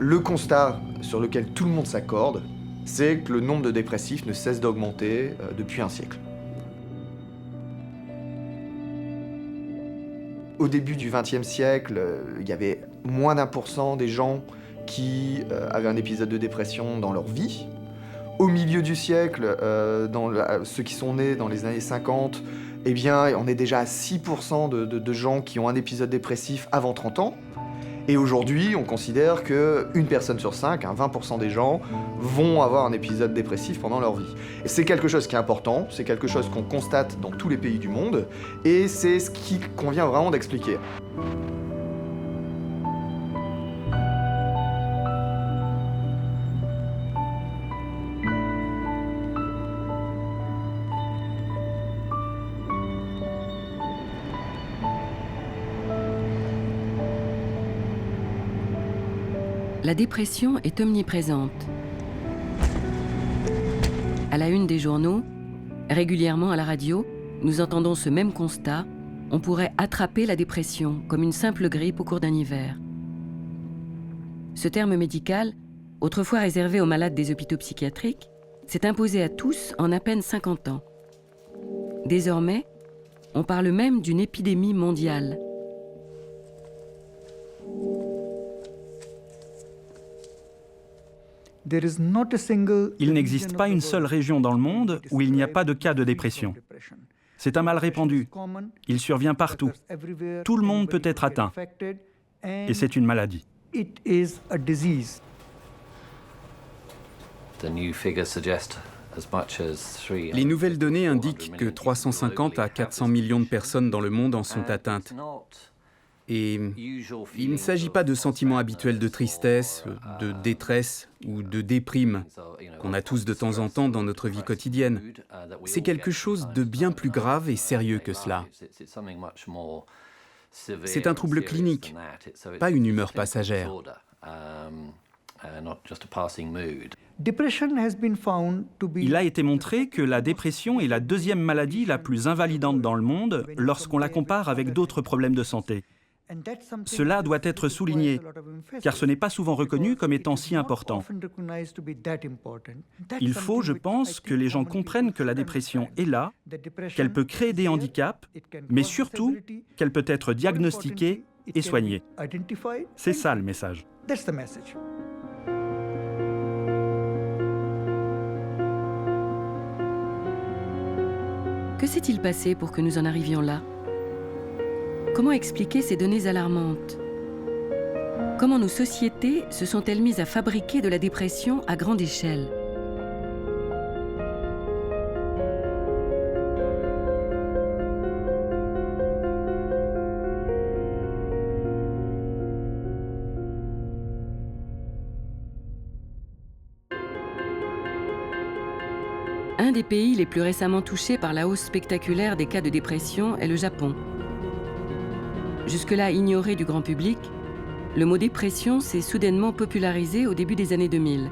Le constat sur lequel tout le monde s'accorde, c'est que le nombre de dépressifs ne cesse d'augmenter depuis un siècle. Au début du XXe siècle, il y avait moins d'1% des gens qui avaient un épisode de dépression dans leur vie. Au milieu du siècle, ceux qui sont nés dans les années 50, eh bien, on est déjà à 6% de gens qui ont un épisode dépressif avant 30 ans. Et aujourd'hui, on considère qu'une personne sur 5, 20% des gens, vont avoir un épisode dépressif pendant leur vie. Et c'est quelque chose qui est important, c'est quelque chose qu'on constate dans tous les pays du monde, et c'est ce qui convient vraiment d'expliquer. La dépression est omniprésente. À la une des journaux, régulièrement à la radio, nous entendons ce même constat. On pourrait attraper la dépression comme une simple grippe au cours d'un hiver. Ce terme médical, autrefois réservé aux malades des hôpitaux psychiatriques, s'est imposé à tous en à peine 50 ans. Désormais, on parle même d'une épidémie mondiale. Il n'existe pas une seule région dans le monde où il n'y a pas de cas de dépression. C'est un mal répandu. Il survient partout. Tout le monde peut être atteint. Et c'est une maladie. Les nouvelles données indiquent que 350 à 400 millions de personnes dans le monde en sont atteintes. Et il ne s'agit pas de sentiments habituels de tristesse, de détresse ou de déprime qu'on a tous de temps en temps dans notre vie quotidienne. C'est quelque chose de bien plus grave et sérieux que cela. C'est un trouble clinique, pas une humeur passagère. Il a été montré que la dépression est la deuxième maladie la plus invalidante dans le monde lorsqu'on la compare avec d'autres problèmes de santé. Cela doit être souligné, car ce n'est pas souvent reconnu comme étant si important. Il faut, je pense, que les gens comprennent que la dépression est là, qu'elle peut créer des handicaps, mais surtout qu'elle peut être diagnostiquée et soignée. C'est ça le message. Que s'est-il passé pour que nous en arrivions là ? Comment expliquer ces données alarmantes ? Comment nos sociétés se sont-elles mises à fabriquer de la dépression à grande échelle ? Un des pays les plus récemment touchés par la hausse spectaculaire des cas de dépression est le Japon. Jusque-là ignoré du grand public, le mot dépression s'est soudainement popularisé au début des années 2000.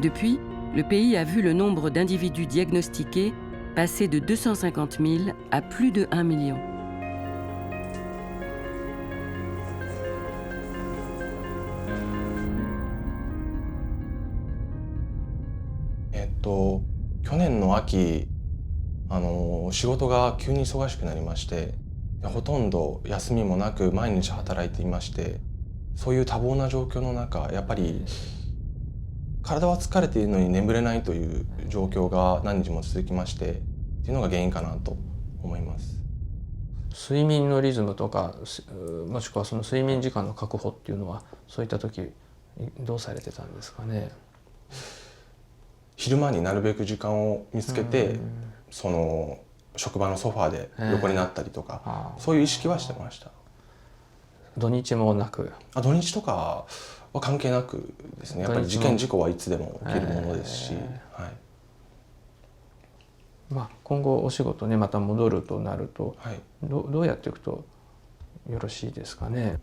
Depuis, le pays a vu le nombre d'individus diagnostiqués passer de 250 000 à plus de 1 million.仕事が急に忙しくなりまして、ほとんど休みもなく毎日働いていまして、そういう多忙な状況の中、やっぱり体は疲れているのに眠れないという状況が何日も続きまして、っていうのが原因かなと思います。睡眠のリズムとか、もしくはその睡眠時間の確保っていうのは、そういった時どうされてたんですかね。昼間になるべく時間を見つけて、その職場のソファーで横になったりとか、そういう意識はしてました。土日もなく？土日とかは関係なくですね。やっぱり事件事故はいつでも起きるものですし、はい。今後お仕事ねまた戻るとなると、はい、どうやっていくとよろしいですかね。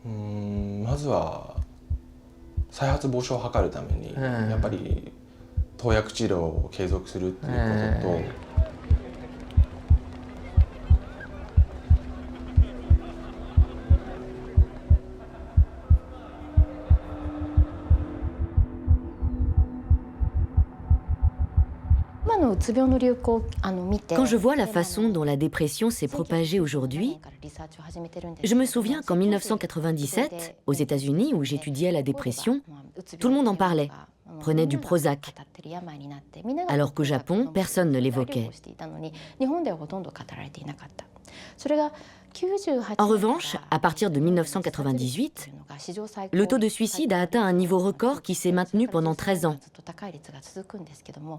まずは再発防止を図るために、やっぱり投薬治療を継続するっていうことと。Quand je vois la façon dont la dépression s'est propagée aujourd'hui, je me souviens qu'en 1997, aux États-Unis, où j'étudiais la dépression, tout le monde en parlait, prenait du Prozac, alors qu'au Japon, personne ne l'évoquait. En revanche, à partir de 1998, le taux de suicide a atteint un niveau record qui s'est maintenu pendant 13 ans.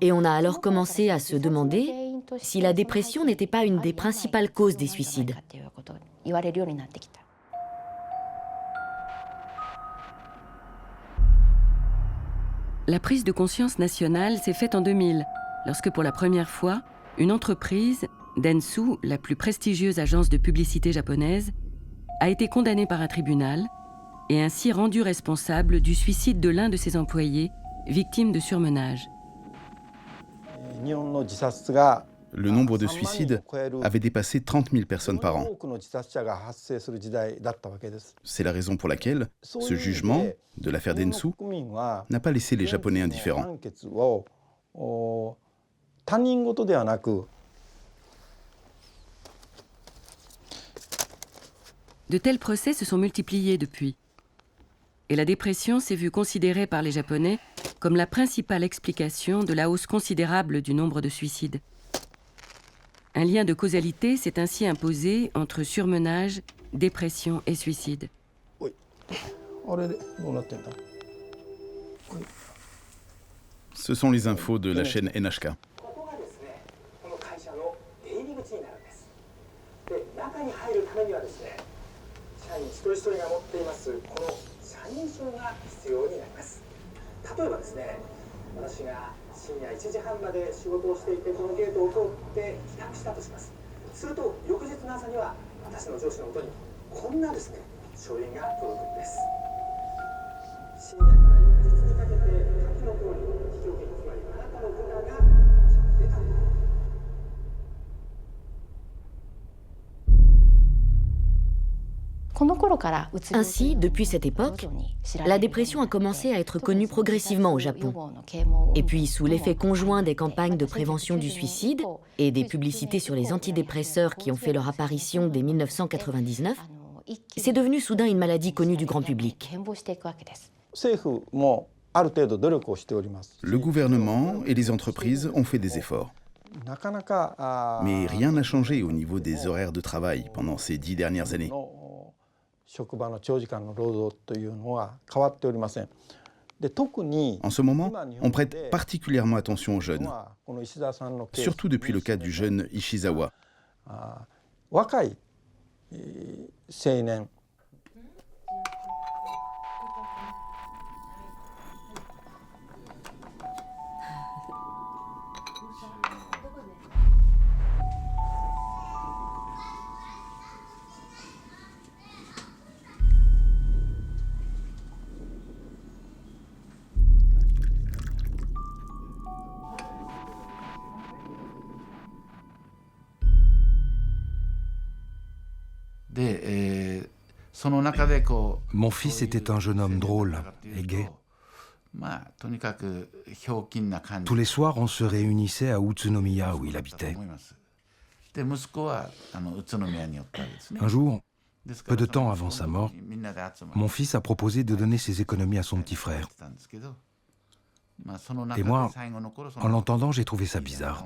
Et on a alors commencé à se demander si la dépression n'était pas une des principales causes des suicides. La prise de conscience nationale s'est faite en 2000, lorsque pour la première fois, une entreprise, Dentsu, la plus prestigieuse agence de publicité japonaise, a été condamnée par un tribunal et ainsi rendue responsable du suicide de l'un de ses employés, victime de surmenage. Le nombre de suicides avait dépassé 30 000 personnes par an. C'est la raison pour laquelle ce jugement de l'affaire Dentsu n'a pas laissé les Japonais indifférents. De tels procès se sont multipliés depuis. Et la dépression s'est vue considérée par les Japonais comme la principale explication de la hausse considérable du nombre de suicides. Un lien de causalité s'est ainsi imposé entre surmenage, dépression et suicide. Ce sont les infos de la chaîne NHK. Ainsi, depuis cette époque, la dépression a commencé à être connue progressivement au Japon. Et puis, sous l'effet conjoint des campagnes de prévention du suicide et des publicités sur les antidépresseurs qui ont fait leur apparition dès 1999, c'est devenu soudain une maladie connue du grand public. Le gouvernement et les entreprises ont fait des efforts. Mais rien n'a changé au niveau des horaires de travail pendant ces 10 dernières années. En ce moment, on prête particulièrement attention aux jeunes, surtout depuis le cas du jeune Ishizawa. Mon fils était un jeune homme drôle et gai. Tous les soirs, on se réunissait à Utsunomiya où il habitait. Un jour, peu de temps avant sa mort, mon fils a proposé de donner ses économies à son petit frère. Et moi, en l'entendant, j'ai trouvé ça bizarre.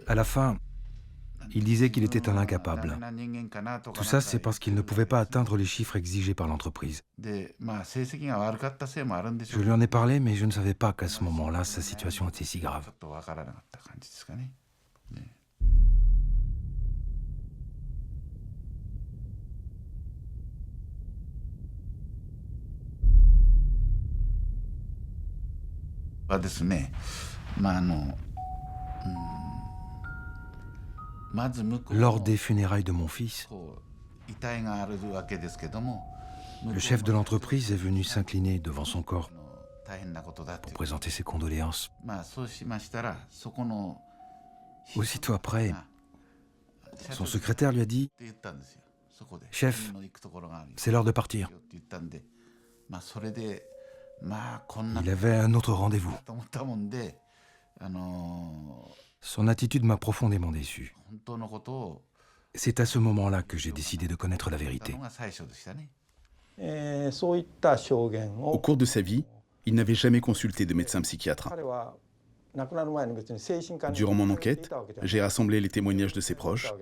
À la fin, il disait qu'il était un incapable. Tout ça, c'est parce qu'il ne pouvait pas atteindre les chiffres exigés par l'entreprise. Je lui en ai parlé, mais je ne savais pas qu'à ce moment-là, sa situation était si grave. Lors des funérailles de mon fils, le chef de l'entreprise est venu s'incliner devant son corps pour présenter ses condoléances. Aussitôt après, son secrétaire lui a dit « Chef, c'est l'heure de partir ». Il avait un autre rendez-vous. Son attitude m'a profondément déçu. C'est à ce moment-là que j'ai décidé de connaître la vérité. Au cours de sa vie, il n'avait jamais consulté de médecin psychiatre. Durant mon enquête, j'ai rassemblé les témoignages de ses proches.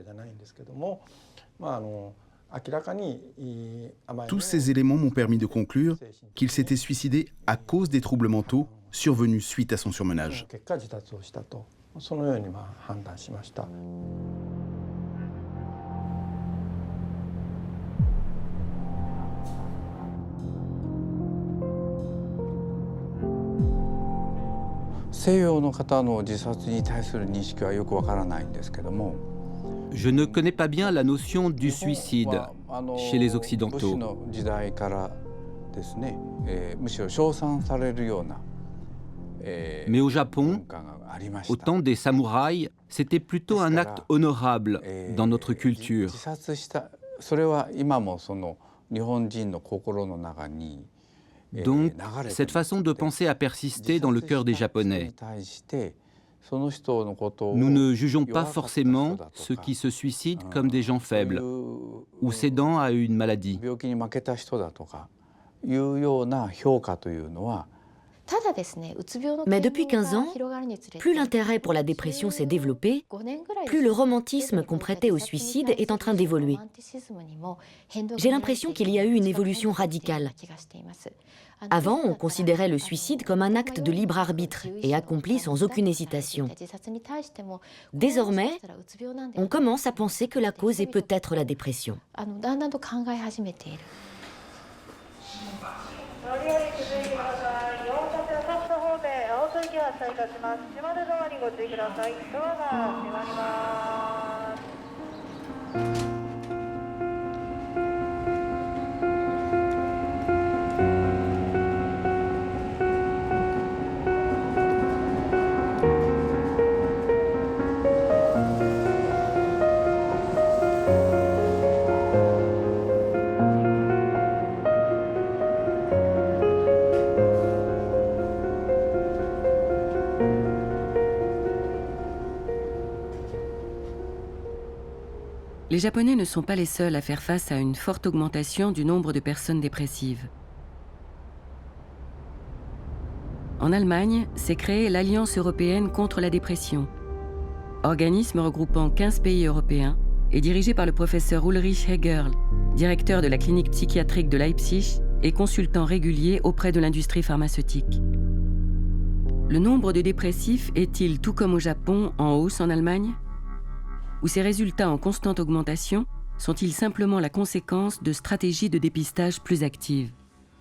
Tous ces éléments m'ont permis de conclure qu'il s'était suicidé à cause des troubles mentaux survenus suite à son surmenage. Je ne connais pas bien la notion du suicide chez les Occidentaux. Mais au Japon, au temps des samouraïs, c'était plutôt un acte honorable dans notre culture. Donc, cette façon de penser a persisté dans le cœur des Japonais. Nous ne jugeons pas forcément ceux qui se suicident comme des gens faibles ou cédant à une maladie. Mais depuis 15 ans, plus l'intérêt pour la dépression s'est développé, plus le romantisme qu'on prêtait au suicide est en train d'évoluer. J'ai l'impression qu'il y a eu une évolution radicale. Avant, on considérait le suicide comme un acte de libre arbitre et accompli sans aucune hésitation. Désormais, on commence à penser que la cause est peut-être la dépression. Les Japonais ne sont pas les seuls à faire face à une forte augmentation du nombre de personnes dépressives. En Allemagne, s'est créée l'Alliance européenne contre la dépression, organisme regroupant 15 pays européens et dirigé par le professeur Ulrich Hegerl, directeur de la clinique psychiatrique de Leipzig et consultant régulier auprès de l'industrie pharmaceutique. Le nombre de dépressifs est-il, tout comme au Japon, en hausse en Allemagne ? Ou ces résultats en constante augmentation sont-ils simplement la conséquence de stratégies de dépistage plus actives?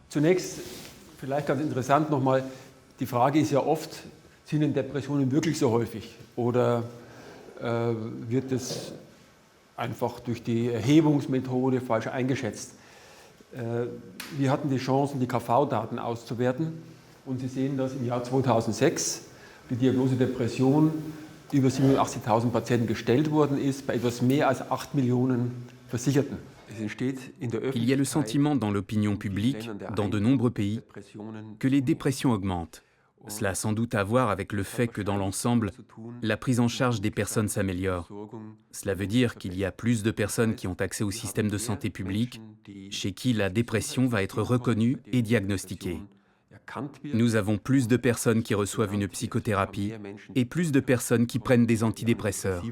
Zunächst, vielleicht ganz interessant nochmal, die Frage ist ja oft, sind denn Depressionen wirklich so häufig? Oder wird es einfach durch die Erhebungsmethode falsch eingeschätzt? Wir hatten die Chancen, die KV-Daten auszuwerten und Sie sehen, dass im Jahr 2006 die Diagnose Depression über 87.000 Patienten gestellt worden ist, bei etwas mehr als 8 Millionen Versicherten. Il y a le sentiment dans l'opinion publique, dans de nombreux pays, que les dépressions augmentent. Cela a sans doute à voir avec le fait que dans l'ensemble, la prise en charge des personnes s'améliore. Cela veut dire qu'il y a plus de personnes qui ont accès au système de santé public, chez qui la dépression va être reconnue et diagnostiquée. Nous avons plus de personnes qui reçoivent une psychothérapie et plus de personnes qui prennent des antidépresseurs.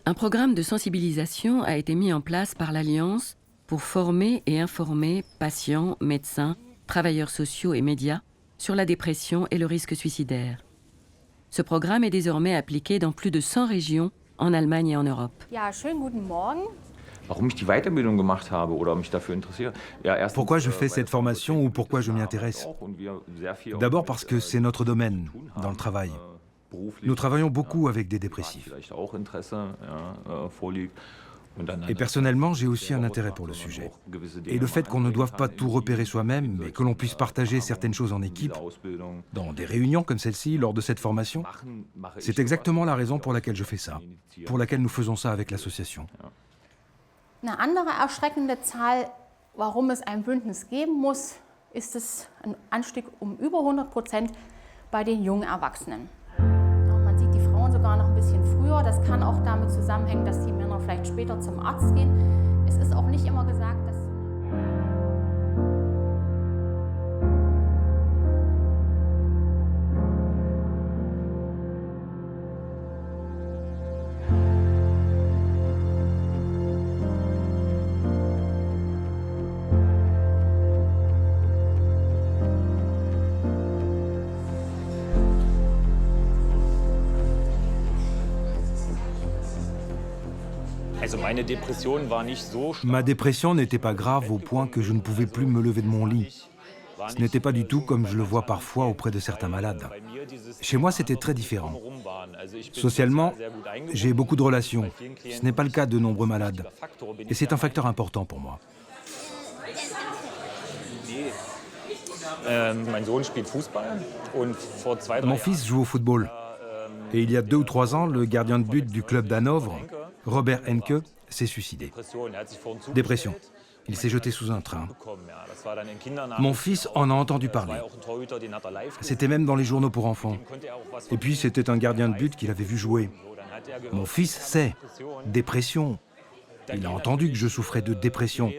Un programme de sensibilisation a été mis en place par l'Alliance pour former et informer patients, médecins, travailleurs sociaux et médias sur la dépression et le risque suicidaire. Ce programme est désormais appliqué dans plus de 100 régions en Allemagne et en Europe. Pourquoi je fais cette formation ou pourquoi je m'y intéresse? D'abord parce que c'est notre domaine dans le travail. Nous travaillons beaucoup avec des dépressifs. Et personnellement, j'ai aussi un intérêt pour le sujet. Et le fait qu'on ne doive pas tout repérer soi-même, mais que l'on puisse partager certaines choses en équipe, dans des réunions comme celle-ci, lors de cette formation, c'est exactement la raison pour laquelle je fais ça, pour laquelle nous faisons ça avec l'association. Eine andere erschreckende Zahl, warum es ein Bündnis geben muss, ist es ein Anstieg über 100% bei den jungen Erwachsenen. Man sieht die Frauen sogar noch ein bisschen früher. Das kann auch damit zusammenhängen, dass die Männer vielleicht später zum Arzt gehen. Es ist auch nicht immer gesagt, dass... Ma dépression n'était pas grave au point que je ne pouvais plus me lever de mon lit. Ce n'était pas du tout comme je le vois parfois auprès de certains malades. Chez moi, c'était très différent. Socialement, j'ai beaucoup de relations. Ce n'est pas le cas de nombreux malades. Et c'est un facteur important pour moi. Mon fils joue au football. Et il y a 2 ou 3 ans, le gardien de but du club d'Hanovre, Robert Enke, s'est suicidé. Dépression. Il s'est jeté sous un train. Mon fils en a entendu parler. C'était même dans les journaux pour enfants. Et puis c'était un gardien de but qu'il avait vu jouer. Mon fils sait. Dépression. Il a entendu que je souffrais de dépression.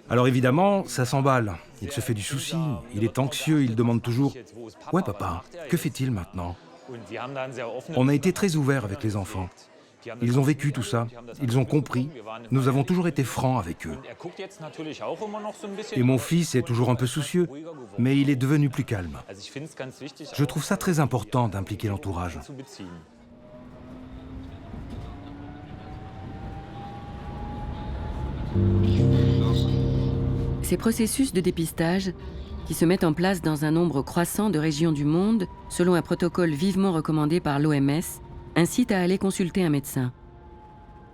Alors évidemment, ça s'emballe. Il se fait du souci. Il est anxieux. Il demande toujours « Ouais papa, que fait-il maintenant ?» On a été très ouverts avec les enfants. Ils ont vécu tout ça, ils ont compris. Nous avons toujours été francs avec eux. Et mon fils est toujours un peu soucieux, mais il est devenu plus calme. Je trouve ça très important d'impliquer l'entourage. Ces processus de dépistage, qui se mettent en place dans un nombre croissant de régions du monde, selon un protocole vivement recommandé par l'OMS, incite à aller consulter un médecin.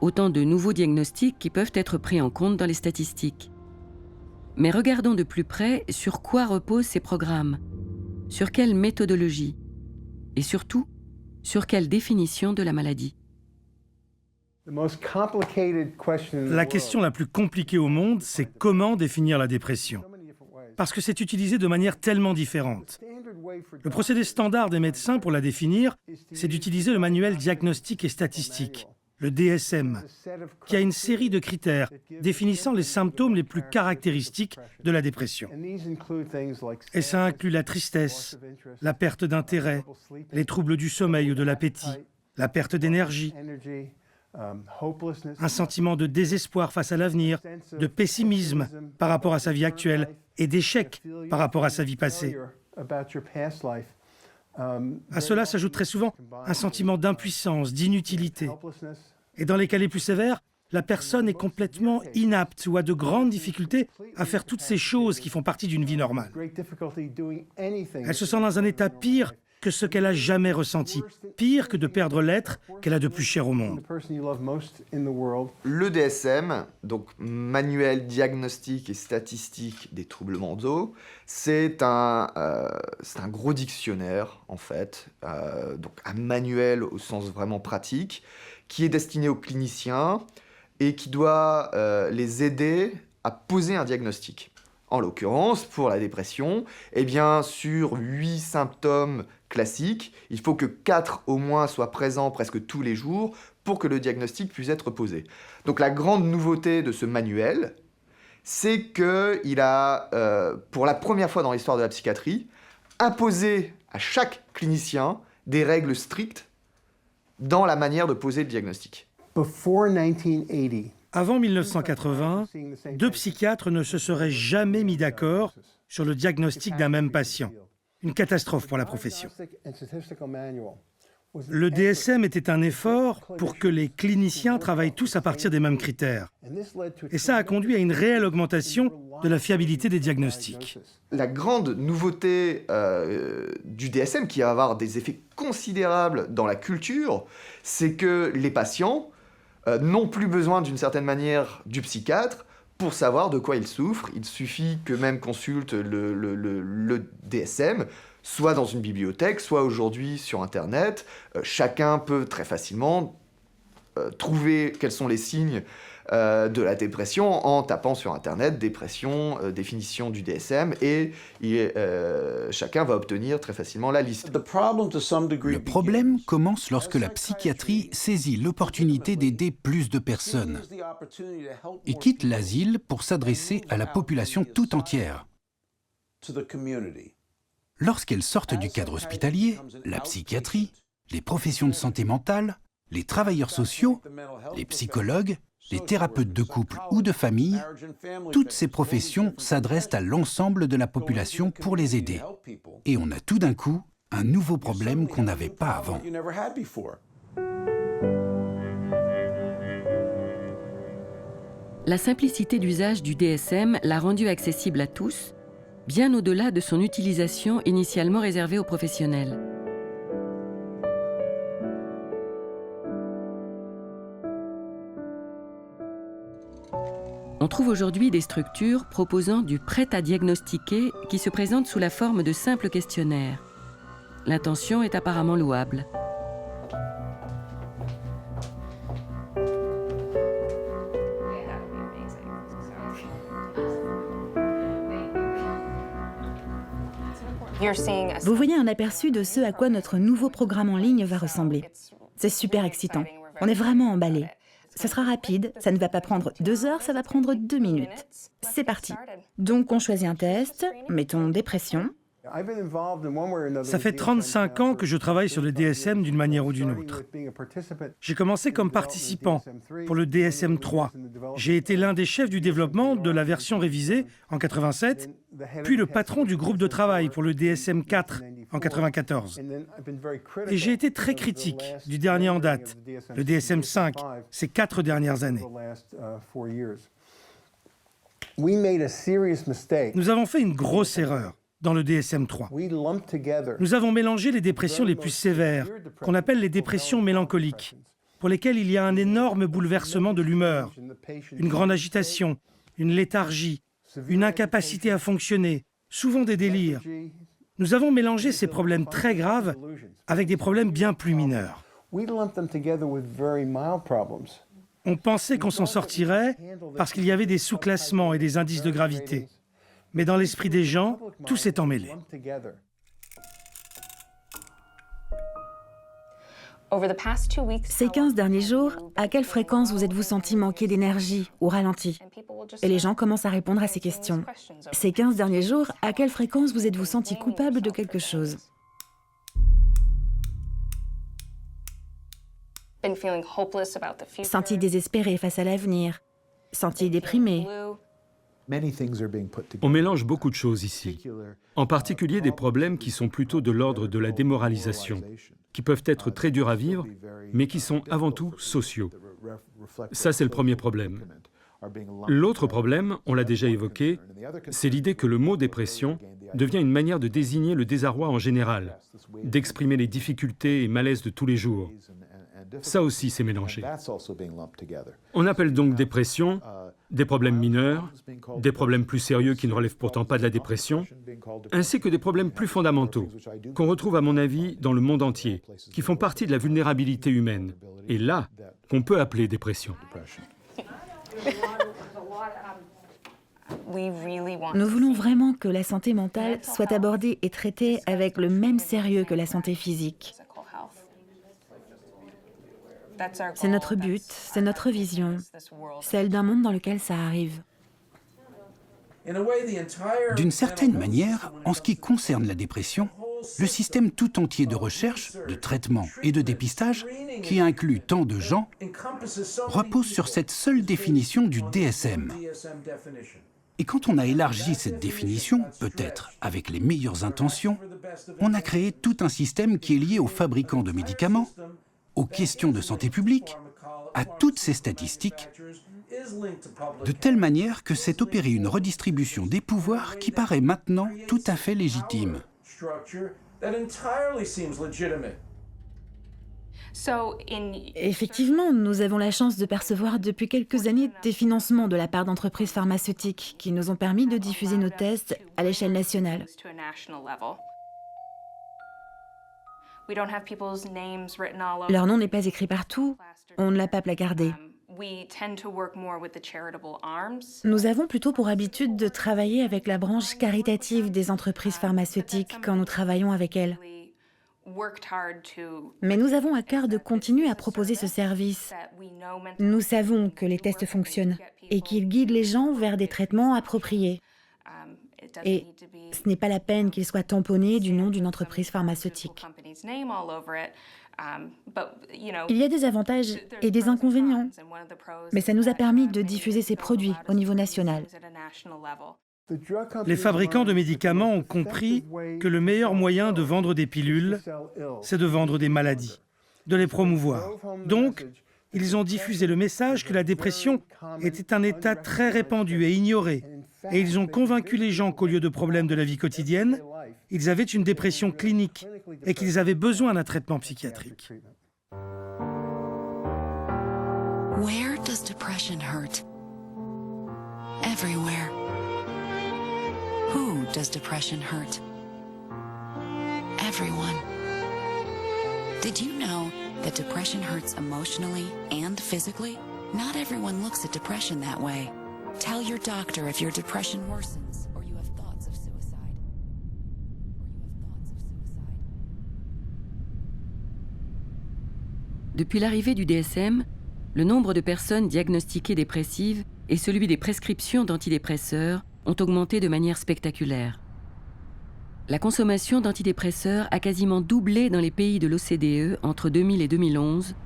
Autant de nouveaux diagnostics qui peuvent être pris en compte dans les statistiques. Mais regardons de plus près sur quoi reposent ces programmes, sur quelle méthodologie, et surtout, sur quelle définition de la maladie. La question la plus compliquée au monde, c'est comment définir la dépression. Parce que c'est utilisé de manière tellement différente. Le procédé standard des médecins pour la définir, c'est d'utiliser le manuel diagnostique et statistique, le DSM, qui a une série de critères définissant les symptômes les plus caractéristiques de la dépression. Et ça inclut la tristesse, la perte d'intérêt, les troubles du sommeil ou de l'appétit, la perte d'énergie, un sentiment de désespoir face à l'avenir, de pessimisme par rapport à sa vie actuelle et d'échec par rapport à sa vie passée. À cela s'ajoute très souvent un sentiment d'impuissance, d'inutilité. Et dans les cas les plus sévères, la personne est complètement inapte ou a de grandes difficultés à faire toutes ces choses qui font partie d'une vie normale. Elle se sent dans un état pire que ce qu'elle a jamais ressenti, pire que de perdre l'être qu'elle a de plus cher au monde. Le DSM, donc manuel diagnostique et statistique des troubles mentaux, c'est un gros dictionnaire en fait, donc un manuel au sens vraiment pratique, qui est destiné aux cliniciens et qui doit les aider à poser un diagnostic. En l'occurrence, pour la dépression, eh bien, sur 8 symptômes classiques, il faut que 4 au moins soient présents presque tous les jours pour que le diagnostic puisse être posé. Donc la grande nouveauté de ce manuel, c'est qu'il a, pour la première fois dans l'histoire de la psychiatrie, imposé à chaque clinicien des règles strictes dans la manière de poser le diagnostic. Avant 1980, 2 psychiatres ne se seraient jamais mis d'accord sur le diagnostic d'un même patient. Une catastrophe pour la profession. Le DSM était un effort pour que les cliniciens travaillent tous à partir des mêmes critères. Et ça a conduit à une réelle augmentation de la fiabilité des diagnostics. La grande nouveauté du DSM, qui va avoir des effets considérables dans la culture, c'est que les patients n'ont plus besoin d'une certaine manière du psychiatre pour savoir de quoi ils souffrent. Il suffit qu'eux-mêmes consultent le DSM, soit dans une bibliothèque, soit aujourd'hui sur Internet. Chacun peut très facilement trouver quels sont les signes de la dépression en tapant sur Internet dépression, définition du DSM, et chacun va obtenir très facilement la liste. Le problème commence lorsque la psychiatrie saisit l'opportunité d'aider plus de personnes et quitte l'asile pour s'adresser à la population tout entière. Lorsqu'elles sortent du cadre hospitalier, la psychiatrie, les professions de santé mentale, les travailleurs sociaux, les psychologues, les thérapeutes de couple ou de famille, toutes ces professions s'adressent à l'ensemble de la population pour les aider. Et on a tout d'un coup un nouveau problème qu'on n'avait pas avant. La simplicité d'usage du DSM l'a rendu accessible à tous, bien au-delà de son utilisation initialement réservée aux professionnels. On trouve aujourd'hui des structures proposant du prêt à diagnostiquer qui se présente sous la forme de simples questionnaires. L'intention est apparemment louable. Vous voyez un aperçu de ce à quoi notre nouveau programme en ligne va ressembler. C'est super excitant. On est vraiment emballés. Ça sera rapide, ça ne va pas prendre 2 heures, ça va prendre 2 minutes. C'est parti. Donc on choisit un test, mettons dépression. Ça fait 35 ans que je travaille sur le DSM d'une manière ou d'une autre. J'ai commencé comme participant pour le DSM 3. J'ai été l'un des chefs du développement de la version révisée en 87, puis le patron du groupe de travail pour le DSM 4 en 94. Et j'ai été très critique du dernier en date, le DSM 5, ces 4 dernières années. Nous avons fait une grosse erreur dans le DSM 3. Nous avons mélangé les dépressions les plus sévères, qu'on appelle les dépressions mélancoliques, pour lesquelles il y a un énorme bouleversement de l'humeur, une grande agitation, une léthargie, une incapacité à fonctionner, souvent des délires. Nous avons mélangé ces problèmes très graves avec des problèmes bien plus mineurs. On pensait qu'on s'en sortirait parce qu'il y avait des sous-classements et des indices de gravité. Mais dans l'esprit des gens, tout s'est emmêlé. Ces 15 derniers jours, à quelle fréquence vous êtes-vous senti manquer d'énergie ou ralenti? Et les gens commencent à répondre à ces questions. Ces 15 derniers jours, à quelle fréquence vous êtes-vous senti coupable de quelque chose? Senti désespéré face à l'avenir? Senti déprimé? On mélange beaucoup de choses ici, en particulier des problèmes qui sont plutôt de l'ordre de la démoralisation, qui peuvent être très durs à vivre, mais qui sont avant tout sociaux. Ça, c'est le premier problème. L'autre problème, on l'a déjà évoqué, c'est l'idée que le mot dépression devient une manière de désigner le désarroi en général, d'exprimer les difficultés et malaises de tous les jours. Ça aussi, c'est mélangé. On appelle donc dépression des problèmes mineurs, des problèmes plus sérieux qui ne relèvent pourtant pas de la dépression, ainsi que des problèmes plus fondamentaux, qu'on retrouve à mon avis dans le monde entier, qui font partie de la vulnérabilité humaine, et là, qu'on peut appeler dépression. Nous voulons vraiment que la santé mentale soit abordée et traitée avec le même sérieux que la santé physique. C'est notre but, c'est notre vision, celle d'un monde dans lequel ça arrive. D'une certaine manière, en ce qui concerne la dépression, le système tout entier de recherche, de traitement et de dépistage, qui inclut tant de gens, repose sur cette seule définition du DSM. Et quand on a élargi cette définition, peut-être avec les meilleures intentions, on a créé tout un système qui est lié aux fabricants de médicaments, aux questions de santé publique, à toutes ces statistiques, de telle manière que s'est opérée une redistribution des pouvoirs qui paraît maintenant tout à fait légitime. Effectivement, nous avons la chance de percevoir depuis quelques années des financements de la part d'entreprises pharmaceutiques qui nous ont permis de diffuser nos tests à l'échelle nationale. Leur nom n'est pas écrit partout, on ne l'a pas placardé. Nous avons plutôt pour habitude de travailler avec la branche caritative des entreprises pharmaceutiques quand nous travaillons avec elles. Mais nous avons à cœur de continuer à proposer ce service. Nous savons que les tests fonctionnent et qu'ils guident les gens vers des traitements appropriés. Et ce n'est pas la peine qu'ils soient tamponnés du nom d'une entreprise pharmaceutique. Il y a des avantages et des inconvénients, mais ça nous a permis de diffuser ces produits au niveau national. Les fabricants de médicaments ont compris que le meilleur moyen de vendre des pilules, c'est de vendre des maladies, de les promouvoir. Donc, ils ont diffusé le message que la dépression était un état très répandu et ignoré. Et ils ont convaincu les gens qu'au lieu de problèmes de la vie quotidienne, ils avaient une dépression clinique et qu'ils avaient besoin d'un traitement psychiatrique. Where does depression hurt? Everywhere. Who does depression hurt? Everyone. Did you know that depression hurts emotionally and physically? Not everyone looks at depression that way. Tell your doctor if your depression worsens or you have thoughts of suicide. Depuis l'arrivée du DSM, le nombre de personnes diagnostiquées dépressives et celui des prescriptions d'antidépresseurs ont augmenté de manière spectaculaire. La consommation d'antidépresseurs a quasiment doublé dans les pays de l'OCDE entre 2000 et 2011,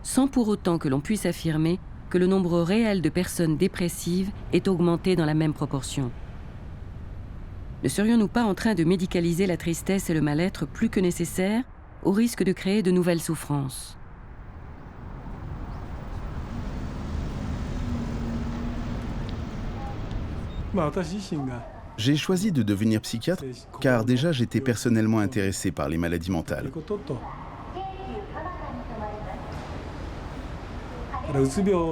sans pour autant que l'on puisse affirmer que le nombre réel de personnes dépressives est augmenté dans la même proportion. Ne serions-nous pas en train de médicaliser la tristesse et le mal-être plus que nécessaire, au risque de créer de nouvelles souffrances ? J'ai choisi de devenir psychiatre car déjà j'étais personnellement intéressé par les maladies mentales.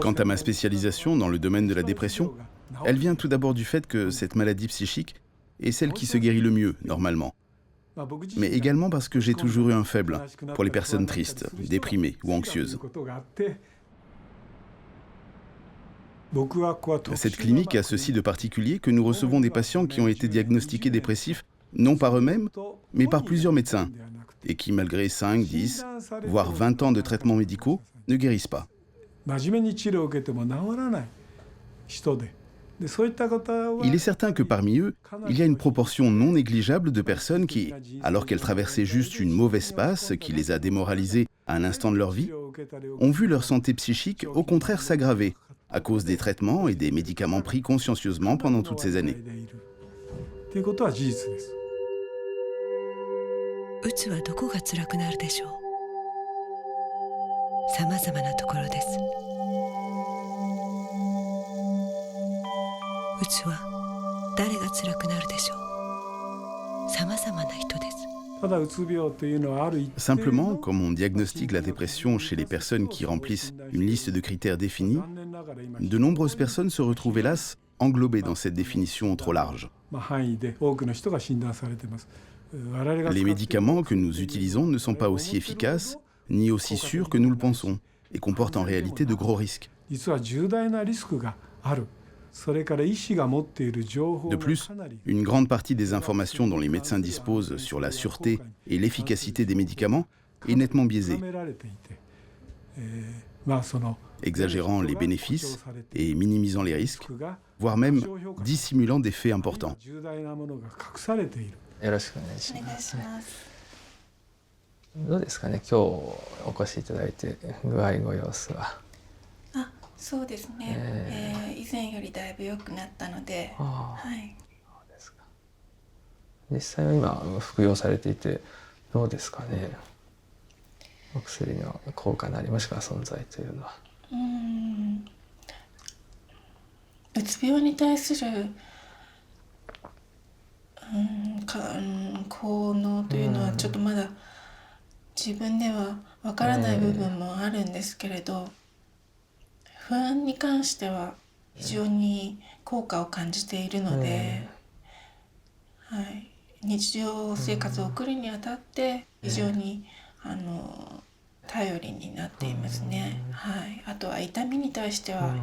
Quant à ma spécialisation dans le domaine de la dépression, elle vient tout d'abord du fait que cette maladie psychique est celle qui se guérit le mieux, normalement. Mais également parce que j'ai toujours eu un faible pour les personnes tristes, déprimées ou anxieuses. Cette clinique a ceci de particulier que nous recevons des patients qui ont été diagnostiqués dépressifs, non par eux-mêmes, mais par plusieurs médecins, et qui, malgré 5, 10, voire 20 ans de traitements médicaux, ne guérissent pas. Il est certain que parmi eux, il y a une proportion non négligeable de personnes qui, alors qu'elles traversaient juste une mauvaise passe qui les a démoralisées à un instant de leur vie, ont vu leur santé psychique au contraire s'aggraver à cause des traitements et des médicaments pris consciencieusement pendant toutes ces années. うつはどこが辛くなるでしょう。さまざまなところです。うつは誰が辛くなるでしょう。さまざまな人です。 Simplement, comme on diagnostique la dépression chez les personnes qui remplissent une liste de critères définis, de nombreuses personnes se retrouvent hélas englobées dans cette définition trop large. Les médicaments que nous utilisons ne sont pas aussi efficaces, ni aussi sûrs que nous le pensons, et comportent en réalité de gros risques. De plus, une grande partie des informations dont les médecins disposent sur la sûreté et l'efficacité des médicaments est nettement biaisée, exagérant les bénéfices et minimisant les risques, voire même dissimulant des faits importants. よろしくお願いします。どうですかね、今日お越しいただいて具合ご様子は。あ、そうですね。以前よりだいぶ良くなったので、はい。そうですか。実際は今服用されていてどうですかね。お薬の効果なりもしくは存在というのは。うつ病に対する効能というのはちょっとまだ自分ではわからない部分もあるんですけれど、不安に関しては非常に効果を感じているので、はい、日常生活を送るにあたって非常に頼りになっていますね。はい、あとは痛みに対しては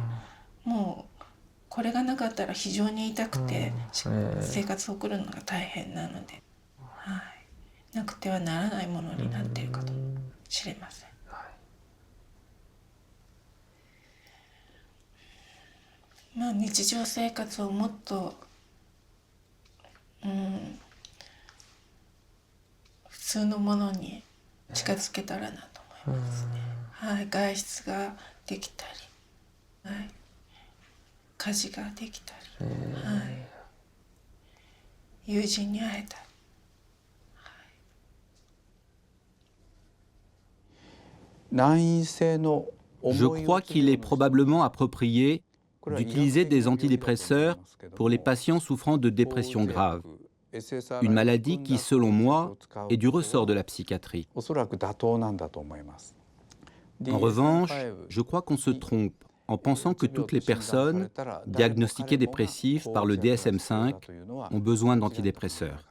もうこれがなかったら非常に痛くて生活を送るのが大変なので、はい、なくてはならないものになっているかとしれません。まあ、日常生活をもっと、普通のものに近づけたらなと思いますね。はい、外出ができたり、はい、家事ができたり、はい、友人に会えたり。Je crois qu'il est probablement approprié d'utiliser des antidépresseurs pour les patients souffrant de dépression grave, une maladie qui, selon moi, est du ressort de la psychiatrie. En revanche, je crois qu'on se trompe en pensant que toutes les personnes diagnostiquées dépressives par le DSM-5 ont besoin d'antidépresseurs.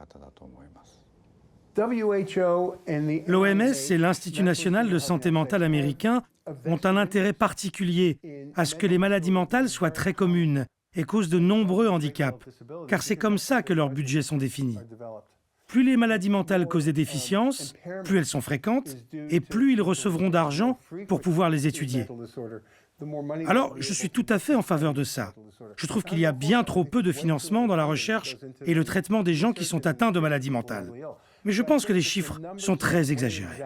L'OMS et l'Institut national de santé mentale américain ont un intérêt particulier à ce que les maladies mentales soient très communes et causent de nombreux handicaps, car c'est comme ça que leurs budgets sont définis. Plus les maladies mentales causent des déficiences, plus elles sont fréquentes, et plus ils recevront d'argent pour pouvoir les étudier. Alors, je suis tout à fait en faveur de ça. Je trouve qu'il y a bien trop peu de financement dans la recherche et le traitement des gens qui sont atteints de maladies mentales. Mais je pense que les chiffres sont très exagérés.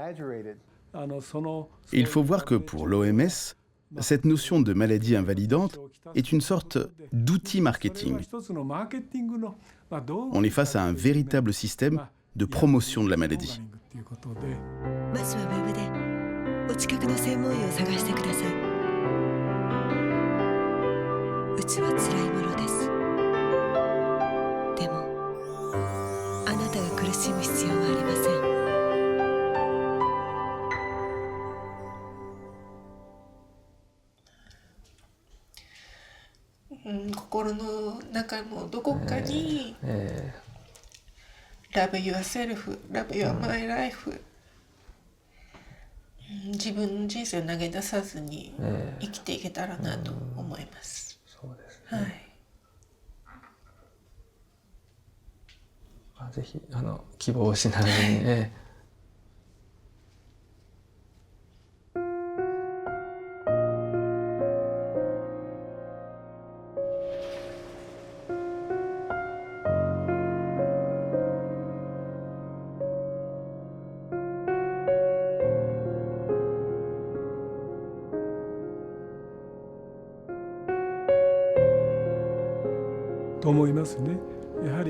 Il faut voir que pour l'OMS, cette notion de maladie invalidante est une sorte d'outil marketing. On est face à un véritable système de promotion de la maladie. Mm, 心の中のどこかに Love yourself, love your my life、自分の人生を投げ出さずに生きていけたらなと思います。そうですね。はい、ぜひ希望を失わずに。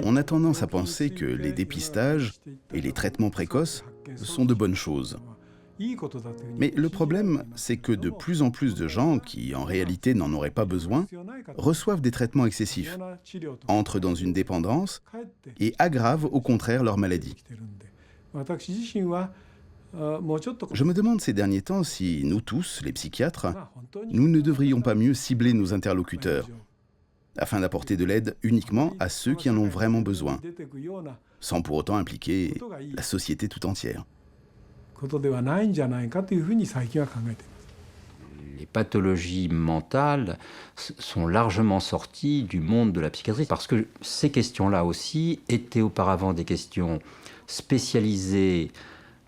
On a tendance à penser que les dépistages et les traitements précoces sont de bonnes choses. Mais le problème, c'est que de plus en plus de gens qui, en réalité, n'en auraient pas besoin, reçoivent des traitements excessifs, entrent dans une dépendance et aggravent au contraire leur maladie. Je me demande ces derniers temps si nous tous, les psychiatres, nous ne devrions pas mieux cibler nos interlocuteurs, afin d'apporter de l'aide uniquement à ceux qui en ont vraiment besoin, sans pour autant impliquer la société tout entière. Les pathologies mentales sont largement sorties du monde de la psychiatrie parce que ces questions-là aussi étaient auparavant des questions spécialisées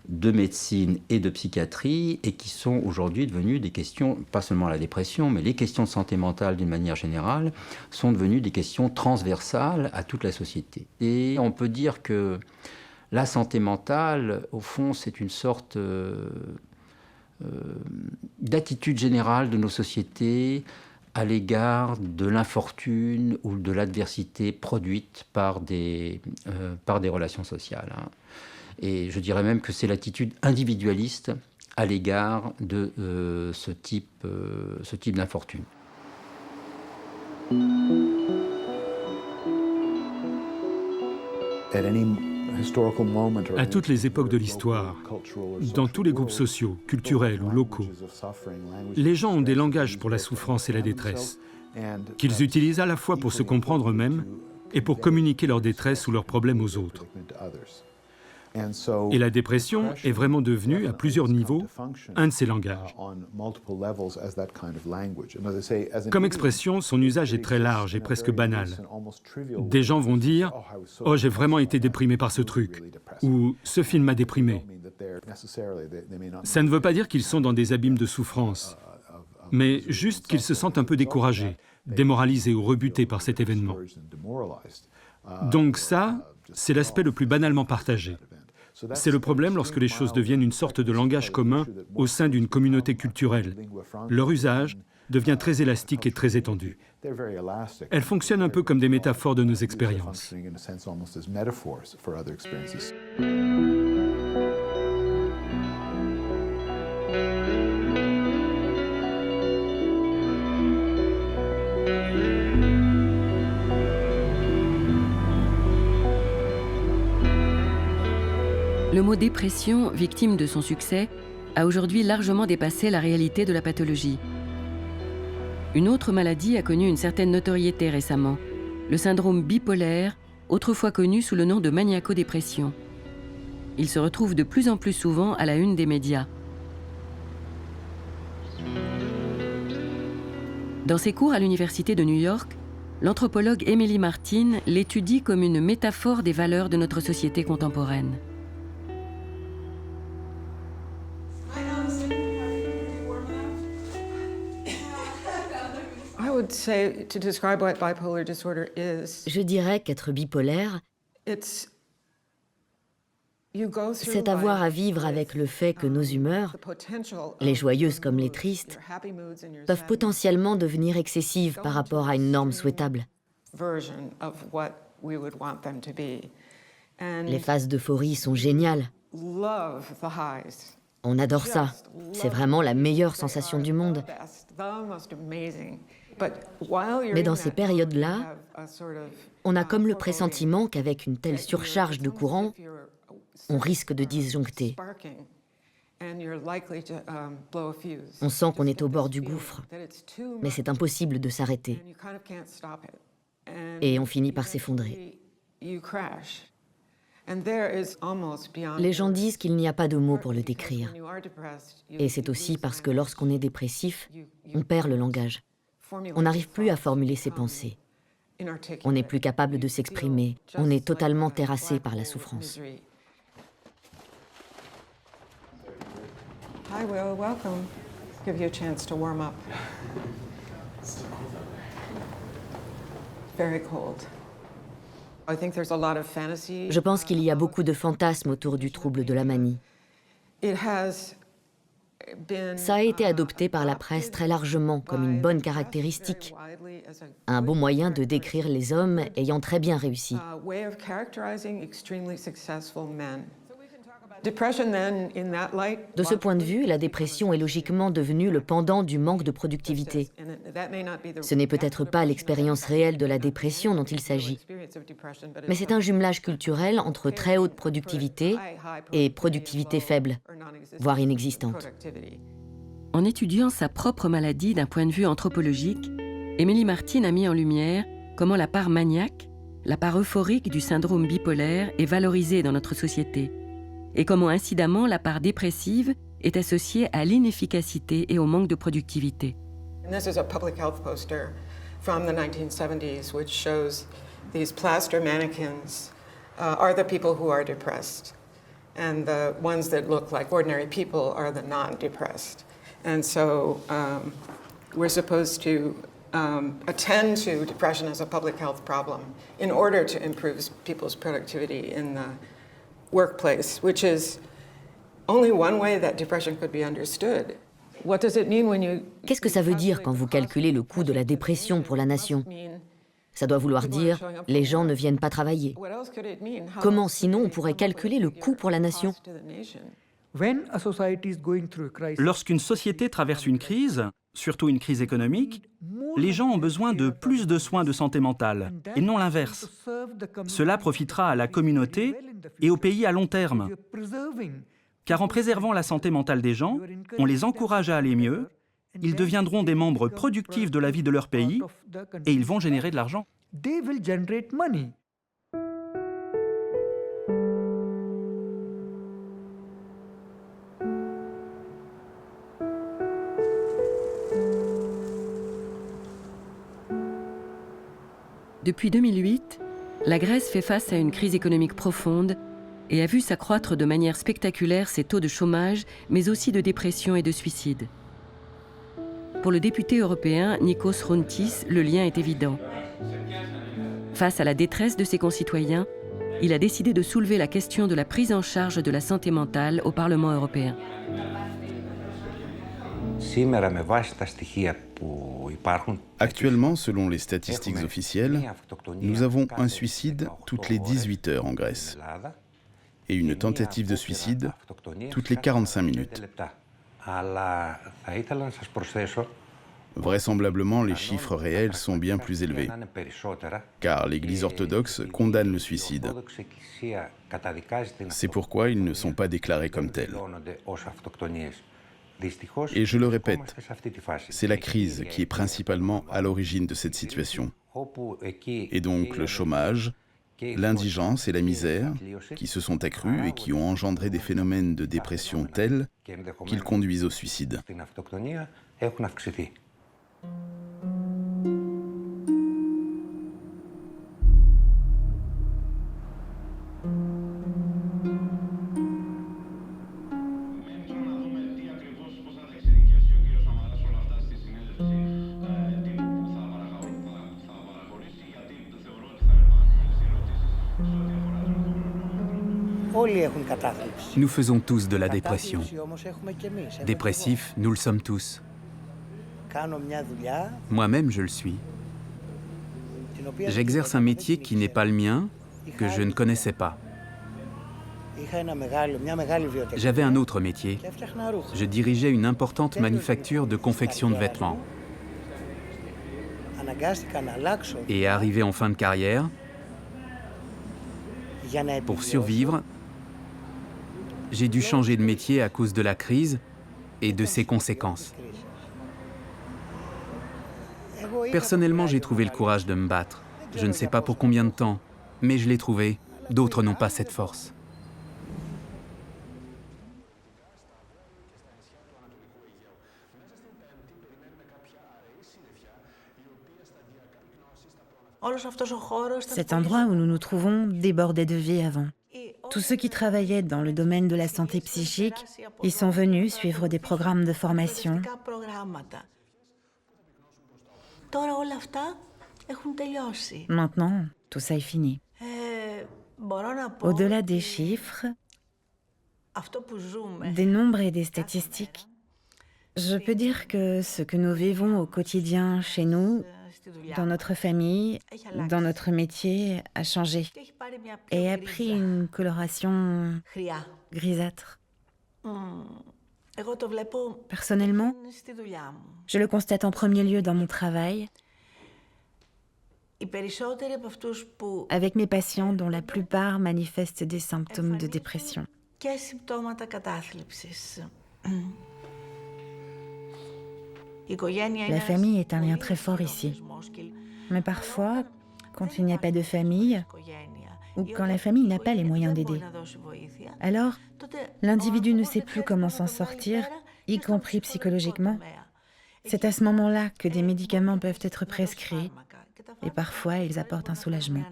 de médecine et de psychiatrie et qui sont aujourd'hui devenues des questions, pas seulement la dépression, mais les questions de santé mentale d'une manière générale sont devenues des questions transversales à toute la société. Et on peut dire que la santé mentale, au fond, c'est une sorte d'attitude générale de nos sociétés à l'égard de l'infortune ou de l'adversité produite par des relations sociales. Et je dirais même que c'est l'attitude individualiste à l'égard de ce type d'infortune. At any À toutes les époques de l'histoire, dans tous les groupes sociaux, culturels ou locaux, les gens ont des langages pour la souffrance et la détresse, qu'ils utilisent à la fois pour se comprendre eux-mêmes et pour communiquer leur détresse ou leurs problèmes aux autres. Et la dépression est vraiment devenue, à plusieurs niveaux, un de ces langages. Comme expression, son usage est très large et presque banal. Des gens vont dire « Oh, j'ai vraiment été déprimé par ce truc » ou « Ce film m'a déprimé ». Ça ne veut pas dire qu'ils sont dans des abîmes de souffrance, mais juste qu'ils se sentent un peu découragés, démoralisés ou rebutés par cet événement. Donc ça, c'est l'aspect le plus banalement partagé. C'est le problème lorsque les choses deviennent une sorte de langage commun au sein d'une communauté culturelle. Leur usage devient très élastique et très étendu. Elles fonctionnent un peu comme des métaphores de nos expériences. Le mot dépression, victime de son succès, a aujourd'hui largement dépassé la réalité de la pathologie. Une autre maladie a connu une certaine notoriété récemment, le syndrome bipolaire, autrefois connu sous le nom de maniaco-dépression. Il se retrouve de plus en plus souvent à la une des médias. Dans ses cours à l'Université de New York, l'anthropologue Emily Martin l'étudie comme une métaphore des valeurs de notre société contemporaine. Je dirais qu'être bipolaire, c'est avoir à vivre avec le fait que nos humeurs, les joyeuses comme les tristes, peuvent potentiellement devenir excessives par rapport à une norme souhaitable. Les phases d'euphorie sont géniales. On adore ça. C'est vraiment la meilleure sensation du monde. Mais dans ces périodes-là, on a comme le pressentiment qu'avec une telle surcharge de courant, on risque de disjoncter. On sent qu'on est au bord du gouffre, mais c'est impossible de s'arrêter. Et on finit par s'effondrer. Les gens disent qu'il n'y a pas de mots pour le décrire. Et c'est aussi parce que lorsqu'on est dépressif, on perd le langage. On n'arrive plus à formuler ses pensées. On n'est plus capable de s'exprimer. On est totalement terrassé par la souffrance. Hi Will, welcome. Give you a chance to warm up. Very cold. I think there's a lot of fantasy. Je pense qu'il y a beaucoup de fantasmes autour du trouble de la manie. Ça a été adopté par la presse très largement comme une bonne caractéristique, un bon moyen de décrire les hommes ayant très bien réussi. De ce point de vue, la dépression est logiquement devenue le pendant du manque de productivité. Ce n'est peut-être pas l'expérience réelle de la dépression dont il s'agit, mais c'est un jumelage culturel entre très haute productivité et productivité faible, voire inexistante. En étudiant sa propre maladie d'un point de vue anthropologique, Emily Martin a mis en lumière comment la part maniaque, la part euphorique du syndrome bipolaire est valorisée dans notre société, et comment incidemment la part dépressive est associée à l'inefficacité et au manque de productivité. This is a public health poster from the 1970s which shows these plaster mannequins are the people who are depressed, and the ones that look like ordinary people are the non-depressed. And so we're supposed to attend to depression as a public health problem in order to improve people's productivity in the workplace, which is only one way that depression could be understood. What does it mean when you... Qu'est-ce que ça veut dire quand vous calculez le coût de la dépression pour la nation? Ça doit vouloir dire les gens ne viennent pas travailler. Comment sinon on pourrait calculer le coût pour la nation? Lorsqu'une société traverse une crise, surtout une crise économique, les gens ont besoin de plus de soins de santé mentale, et non l'inverse. Cela profitera à la communauté et au pays à long terme. Car en préservant la santé mentale des gens, on les encourage à aller mieux, ils deviendront des membres productifs de la vie de leur pays, et ils vont générer de l'argent. Depuis 2008, la Grèce fait face à une crise économique profonde et a vu s'accroître de manière spectaculaire ses taux de chômage, mais aussi de dépression et de suicide. Pour le député européen Nikos Chrountis, le lien est évident. Face à la détresse de ses concitoyens, il a décidé de soulever la question de la prise en charge de la santé mentale au Parlement européen. Actuellement, selon les statistiques officielles, nous avons un suicide toutes les 18 heures en Grèce et une tentative de suicide toutes les 45 minutes. Vraisemblablement, les chiffres réels sont bien plus élevés, car l'Église orthodoxe condamne le suicide. C'est pourquoi ils ne sont pas déclarés comme tels. Et je le répète, c'est la crise qui est principalement à l'origine de cette situation. Et donc le chômage, l'indigence et la misère qui se sont accrues et qui ont engendré des phénomènes de dépression tels qu'ils conduisent au suicide. Nous faisons tous de la dépression. Dépressifs, nous le sommes tous. Moi-même, je le suis. J'exerce un métier qui n'est pas le mien, que je ne connaissais pas. J'avais un autre métier. Je dirigeais une importante manufacture de confection de vêtements. Et arrivé en fin de carrière, pour survivre, j'ai dû changer de métier à cause de la crise et de ses conséquences. Personnellement, j'ai trouvé le courage de me battre. Je ne sais pas pour combien de temps, mais je l'ai trouvé. D'autres n'ont pas cette force. Cet endroit où nous nous trouvons débordait de vie avant. Tous ceux qui travaillaient dans le domaine de la santé psychique y sont venus suivre des programmes de formation. Maintenant, tout ça est fini. Au-delà des chiffres, des nombres et des statistiques, je peux dire que ce que nous vivons au quotidien chez nous, dans notre famille, dans notre métier, a changé et a pris une coloration grisâtre. Personnellement, je le constate en premier lieu dans mon travail, avec mes patients dont la plupart manifestent des symptômes de dépression. La famille est un lien très fort ici. Mais parfois, quand il n'y a pas de famille, ou quand la famille n'a pas les moyens d'aider, alors l'individu ne sait plus comment s'en sortir, y compris psychologiquement. C'est à ce moment-là que des médicaments peuvent être prescrits et parfois ils apportent un soulagement.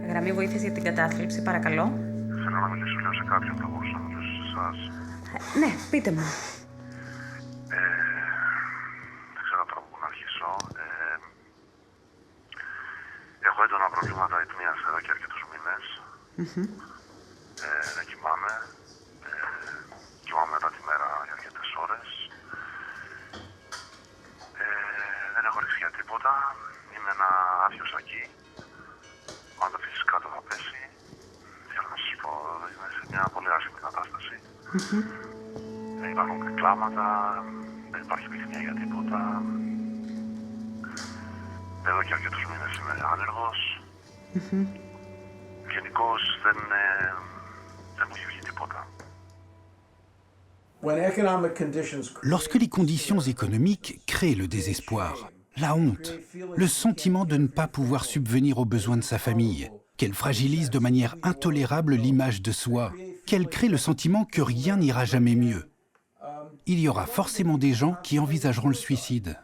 Γραμμή βοήθειας για την κατάθλιψη, παρακαλώ. Θέλω να μιλήσω λίγο σε κάποιον, θα μπορούσα να μιλήσω σε εσάς. Ναι, πείτε μου. Δεν ξέρω τώρα πού να αρχίσω. Έχω έντονα προβλήματα αϊπνίας εδώ και αρκετούς μήνες. Δεν κοιμάμαι. Κοιμάμαι μετά τη μέρα για αρκετές ώρες. Δεν έχω ρίξει για τίποτα. Είμαι ένα άδειο σακί. Αν το αφήσεις κάτω θα πέσει. Θέλω να σας πω, είμαι σε μια πολύ άσχημη κατάσταση. κατάσταση. Υπάρχουν κλάματα, δεν υπάρχει πυκνία για τίποτα. Εδώ και αρκετούς μήνες είμαι άνεργος. Γενικώς δεν μου έχει βγει τίποτα. Lorsque les conditions économiques créent le désespoir, la honte, le sentiment de ne pas pouvoir subvenir aux besoins de sa famille, qu'elle fragilise de manière intolérable l'image de soi, qu'elle crée le sentiment que rien n'ira jamais mieux, il y aura forcément des gens qui envisageront le suicide.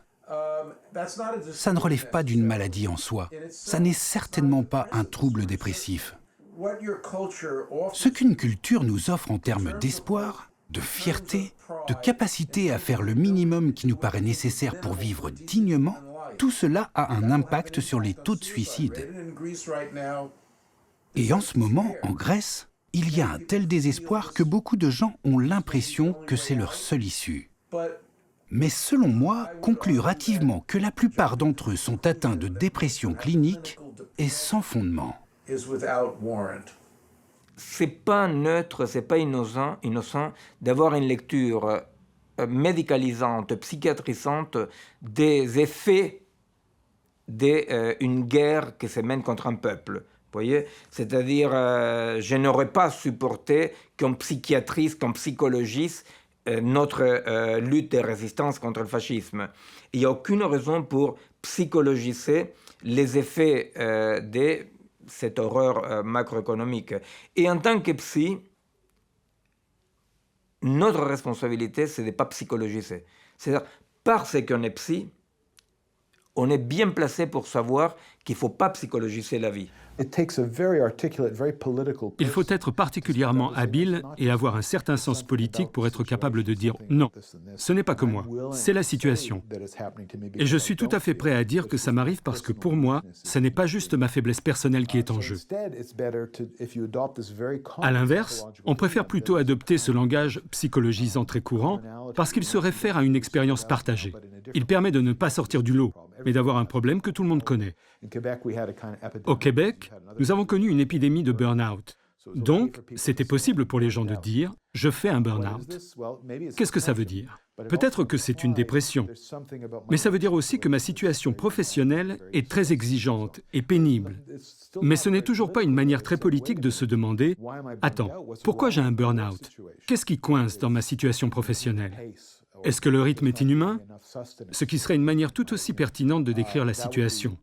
Ça ne relève pas d'une maladie en soi, ça n'est certainement pas un trouble dépressif. Ce qu'une culture nous offre en termes d'espoir, de fierté, de capacité à faire le minimum qui nous paraît nécessaire pour vivre dignement, tout cela a un impact sur les taux de suicide. Et en ce moment, en Grèce, il y a un tel désespoir que beaucoup de gens ont l'impression que c'est leur seule issue. Mais selon moi, conclure hâtivement que la plupart d'entre eux sont atteints de dépression clinique est sans fondement. C'est pas neutre, c'est pas innocent d'avoir une lecture médicalisante, psychiatrisante des effets d'une guerre qui se mène contre un peuple. Vous voyez, c'est-à-dire, je n'aurais pas supporté qu'on psychiatrise, qu'on psychologise notre lutte et résistance contre le fascisme. Il n'y a aucune raison pour psychologiser les effets de cette horreur macroéconomique. Et en tant que psy, notre responsabilité, c'est de ne pas psychologiser. C'est-à-dire, parce qu'on est psy, on est bien placé pour savoir qu'il ne faut pas psychologiser la vie. Il faut être particulièrement habile et avoir un certain sens politique pour être capable de dire « non, ce n'est pas que moi, c'est la situation ». Et je suis tout à fait prêt à dire que ça m'arrive parce que pour moi, ce n'est pas juste ma faiblesse personnelle qui est en jeu. À l'inverse, on préfère plutôt adopter ce langage psychologisant très courant parce qu'il se réfère à une expérience partagée. Il permet de ne pas sortir du lot, mais d'avoir un problème que tout le monde connaît. Au Québec, nous avons connu une épidémie de burn-out. Donc, c'était possible pour les gens de dire « je fais un burn-out ». Qu'est-ce que ça veut dire? Peut-être que c'est une dépression, mais ça veut dire aussi que ma situation professionnelle est très exigeante et pénible. Mais ce n'est toujours pas une manière très politique de se demander « attends, pourquoi j'ai un burn-out? Qu'est-ce qui coince dans ma situation professionnelle? Est-ce que le rythme est inhumain ?» Ce qui serait une manière tout aussi pertinente de décrire la situation.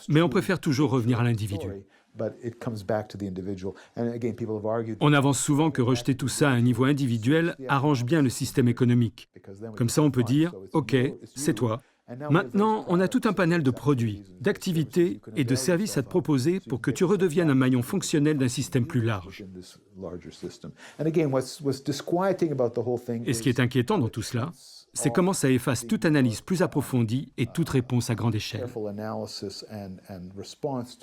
Mais on préfère toujours revenir à l'individu. On avance souvent que rejeter tout ça à un niveau individuel arrange bien le système économique. Comme ça, on peut dire « Ok, c'est toi. Maintenant, on a tout un panel de produits, d'activités et de services à te proposer pour que tu redeviennes un maillon fonctionnel d'un système plus large. » Et ce qui est inquiétant dans tout cela, c'est comment ça efface toute analyse plus approfondie et toute réponse à grande échelle.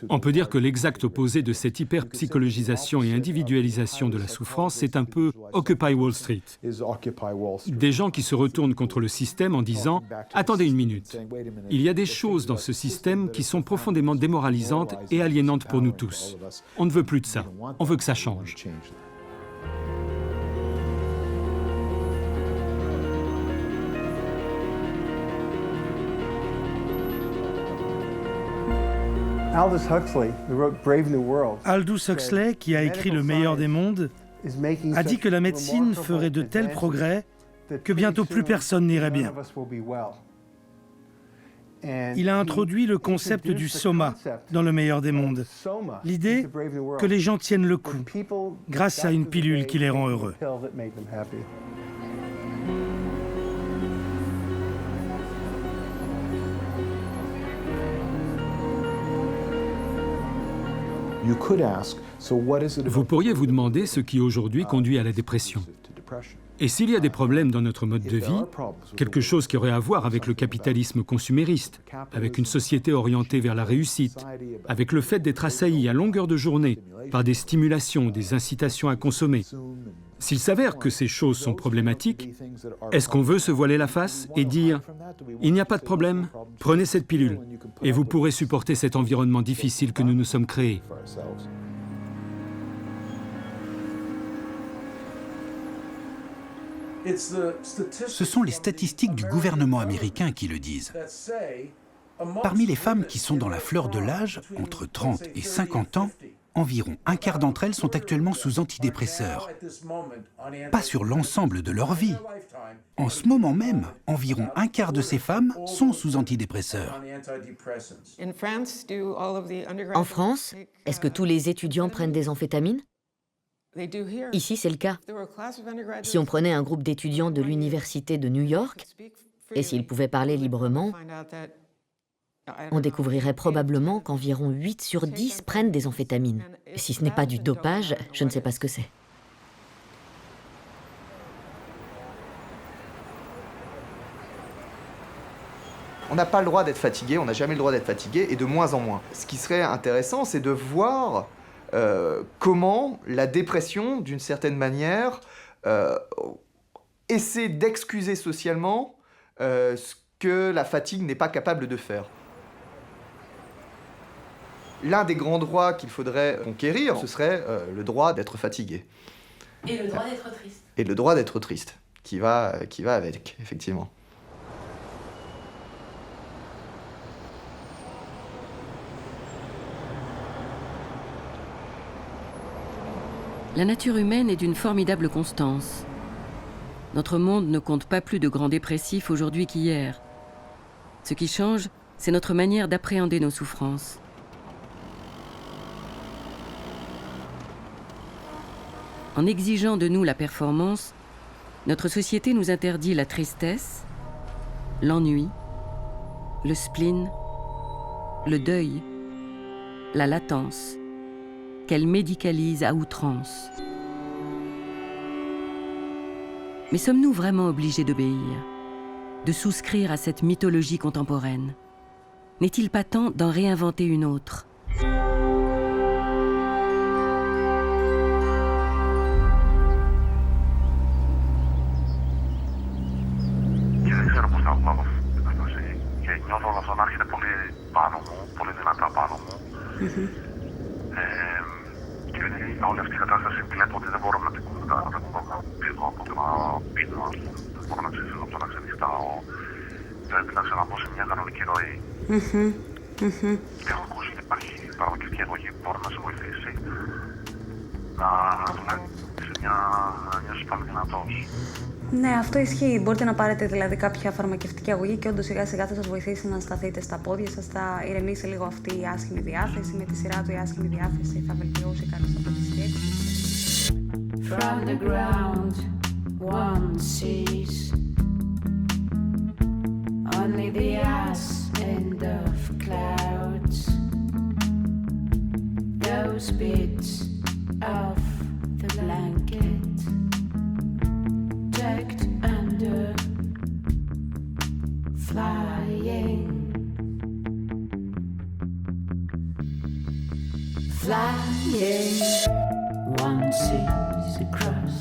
On peut dire que l'exact opposé de cette hyperpsychologisation et individualisation de la souffrance, c'est un peu Occupy Wall Street. Des gens qui se retournent contre le système en disant « Attendez une minute, il y a des choses dans ce système qui sont profondément démoralisantes et aliénantes pour nous tous. On ne veut plus de ça, on veut que ça change. » Aldous Huxley, qui a écrit Le meilleur des mondes, a dit que la médecine ferait de tels progrès que bientôt plus personne n'irait bien. Il a introduit le concept du soma dans Le meilleur des mondes, l'idée que les gens tiennent le coup grâce à une pilule qui les rend heureux. Vous pourriez vous demander ce qui aujourd'hui conduit à la dépression. Et s'il y a des problèmes dans notre mode de vie, quelque chose qui aurait à voir avec le capitalisme consumériste, avec une société orientée vers la réussite, avec le fait d'être assailli à longueur de journée par des stimulations, des incitations à consommer, s'il s'avère que ces choses sont problématiques, est-ce qu'on veut se voiler la face et dire « Il n'y a pas de problème, prenez cette pilule et vous pourrez supporter cet environnement difficile que nous nous sommes créés ». Ce sont les statistiques du gouvernement américain qui le disent. Parmi les femmes qui sont dans la fleur de l'âge, entre 30 et 50 ans, environ un quart d'entre elles sont actuellement sous antidépresseurs. Pas sur l'ensemble de leur vie. En ce moment même, environ un quart de ces femmes sont sous antidépresseurs. En France, est-ce que tous les étudiants prennent des amphétamines? Ici, c'est le cas. Si on prenait un groupe d'étudiants de l'université de New York, et s'ils pouvaient parler librement, on découvrirait probablement qu'environ 8 sur 10 prennent des amphétamines. Si ce n'est pas du dopage, je ne sais pas ce que c'est. On n'a pas le droit d'être fatigué, on n'a jamais le droit d'être fatigué, et de moins en moins. Ce qui serait intéressant, c'est de voir comment la dépression, d'une certaine manière, essaie d'excuser socialement ce que la fatigue n'est pas capable de faire. L'un des grands droits qu'il faudrait conquérir, ce serait le droit d'être fatigué. Et le droit d'être triste. Et le droit d'être triste, qui va avec, effectivement. La nature humaine est d'une formidable constance. Notre monde ne compte pas plus de grands dépressifs aujourd'hui qu'hier. Ce qui change, c'est notre manière d'appréhender nos souffrances. En exigeant de nous la performance, notre société nous interdit la tristesse, l'ennui, le spleen, le deuil, la latence, qu'elle médicalise à outrance. Mais sommes-nous vraiment obligés d'obéir, de souscrire à cette mythologie contemporaine? N'est-il pas temps d'en réinventer une autre? Νιώθω όλο αυτό να έρχεται πολύ πάνω μου, πολύ δυνατά πάνω μου. Και όλη αυτή η κατάσταση βλέπω ότι δεν μπορώ να την πίνω από το να πίνω, δεν μπορώ να ξεφύγω από το να ξενυχτάω. Πρέπει να ξαναμπω σε μια κανονική ροή. Έχω ακούσει ότι υπάρχει παραδοκική αγωγή που μπορεί να σε βοηθήσει να σε μια νιώσεις πάλι δυνατός. Ναι, αυτό ισχύει. Μπορείτε να πάρετε δηλαδή κάποια φαρμακευτική αγωγή και όντως σιγά σιγά θα σας βοηθήσει να σταθείτε στα πόδια σας, θα ηρεμήσει λίγο αυτή η άσχημη διάθεση. Με τη σειρά του η άσχημη διάθεση θα βελτιώσει κανείς από τη σκέψη. From the ground, one sees only the ass end of clouds. Those bits of the blanket tucked under, flying, flying. One sees across